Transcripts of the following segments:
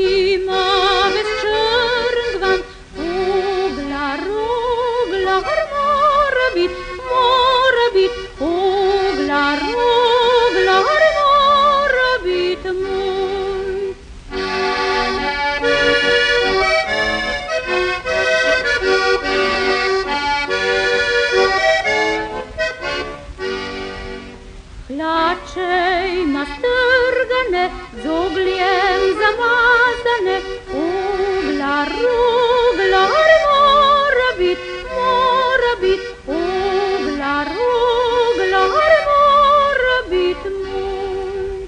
ima ves črn gvan, oglar, mora bit, oglar, mora bit moj. Hlače ima strgane, z ogljem zamazane, oglar, mora bit, oglar, mora bit moj.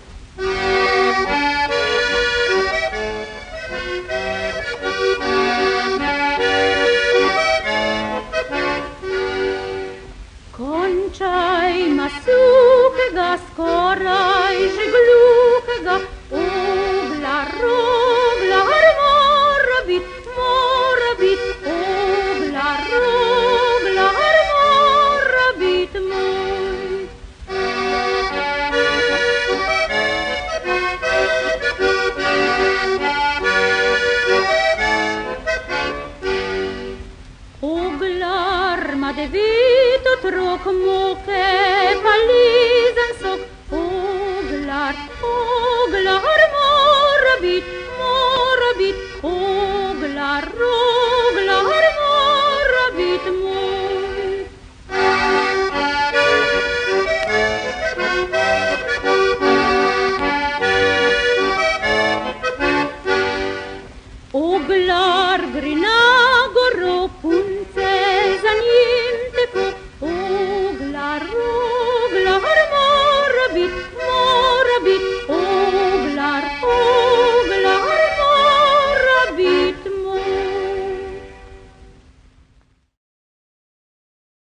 Konča ima suhega, skoraj že gluhega, oglar, mora bit, oglar, mora bit moj. Oglar ma 9 otrok, moke pa lizen sok, oglar, mora bit, oglar, mora bit moj. Oglar gre na